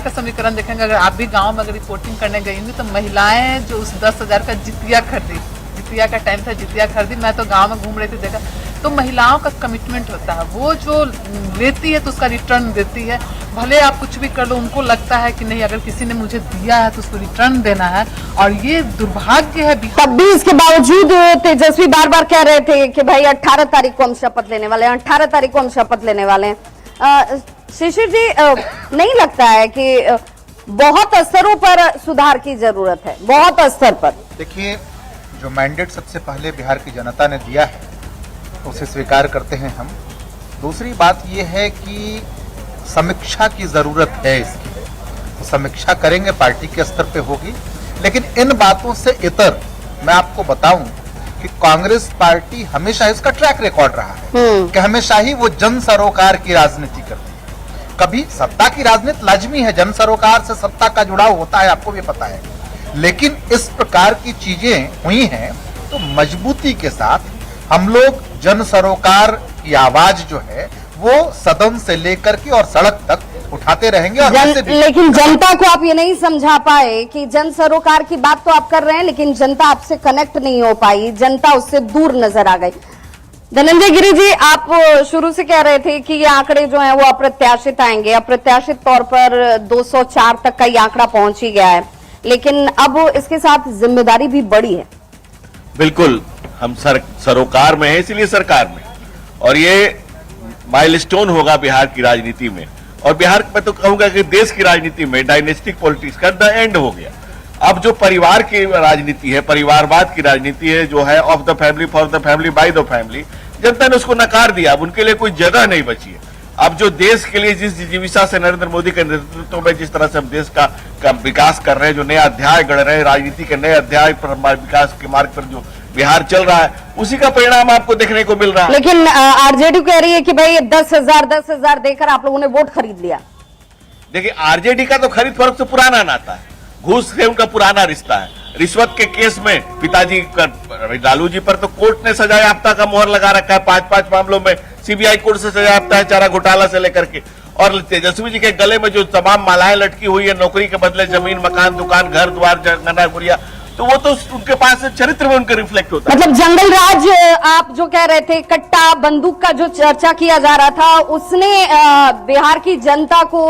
का समीकरण देखेंगे, अगर आप भी गांव में अगर रिपोर्टिंग करने गई होंगी तो महिलाएं जो उस 10,000 का जितिया खरीदी, जितिया का टाइम था, जितिया खरीदी, मैं तो गांव में घूम रही थी, देखा तो महिलाओं का कमिटमेंट होता है, वो जो लेती है तो उसका रिटर्न देती है। भले आप कुछ भी कर लो, उनको लगता है कि नहीं अगर किसी ने मुझे दिया है तो उसको रिटर्न देना है, और ये दुर्भाग्य है। तब भी इसके बावजूद तेजस्वी बार बार कह रहे थे कि भाई 18 तारीख को हम शपथ लेने वाले हैं, 18 तारीख को हम शपथ लेने वाले हैं। शिशिर जी, नहीं लगता है कि बहुत स्तरों पर सुधार की जरूरत है, बहुत स्तर पर? देखिए, जो मैंडेट सबसे पहले बिहार की जनता ने दिया है उसे स्वीकार करते हैं हम। दूसरी बात यह है कि समीक्षा की जरूरत है इसकी, तो समीक्षा करेंगे, पार्टी के स्तर पे होगी। लेकिन इन बातों से इतर मैं आपको बताऊं कि कांग्रेस पार्टी हमेशा, इसका ट्रैक रिकॉर्ड रहा है कि हमेशा ही वो जन सरोकार की राजनीति करती है। कभी सत्ता की राजनीति लाजमी है, जन सरोकार से सत्ता का जुड़ाव होता है, आपको भी पता है, लेकिन इस प्रकार की चीजें हुई हैं तो मजबूती के साथ हम लोग जन सरोकार की आवाज जो है वो सदन से लेकर के और सड़क तक उठाते रहेंगे। और लेकिन जनता को आप ये नहीं समझा पाए कि जन सरोकार की बात तो आप कर रहे हैं, लेकिन जनता आपसे कनेक्ट नहीं हो पाई, जनता उससे दूर नजर आ गई। धनंजय गिरी जी, आप शुरू से कह रहे थे कि ये आंकड़े जो हैं वो अप्रत्याशित आएंगे, अप्रत्याशित तौर पर 204 तक का ये आंकड़ा पहुंच ही गया है, लेकिन अब इसके साथ जिम्मेदारी भी बड़ी है। बिल्कुल, हम सरोकार में है, इसलिए सरकार में, और ये माइलस्टोन होगा बिहार की राजनीति में, और बिहार में तो कहूंगा कि देश की राजनीति में डायनेस्टिक पॉलिटिक्स का द एंड हो गया। अब जो परिवार की राजनीति है, परिवारवाद की राजनीति है, जो है of the family, for the family, by the family, जनता ने उसको नकार दिया। अब उनके लिए कोई जगह नहीं बची है। अब जो देश के लिए जिस जिजीविषा से नरेंद्र मोदी के नेतृत्व में जिस तरह से हम देश का विकास कर रहे हैं, जो नया अध्याय गढ़ रहे हैं, राजनीति के नए अध्याय पर, विकास के मार्ग पर जो बिहार चल रहा है, उसी का परिणाम आपको देखने को मिल रहा है। लेकिन आरजेडी कह रही है कि भाई 10,000 देकर आप लोगों ने वोट खरीद लिया। देखिए, आरजेडी का तो खरीद फरोख्त से पुराना नाता है, घूस से उनका पुराना रिश्ता है। रिश्वत के केस में पिताजी लालू जी पर तो कोर्ट ने सजा याफ्ता का मोहर लगा रखा है, 5 मामलों में सीबीआई कोर्ट से सजा याफ्ता है, चारा घोटाला से लेकर के। और तेजस्वी जी के गले में जो तमाम मालाएं लटकी हुई है, नौकरी के बदले जमीन, मकान, दुकान, घर द्वार, गन्ना गुड़िया, तो वो तो उनके पास चरित्र में उनके रिफ्लेक्ट होता है। मतलब जंगल राज आप जो कह रहे थे, कट्टा बंदूक का जो चर्चा किया जा रहा था, उसने बिहार की जनता को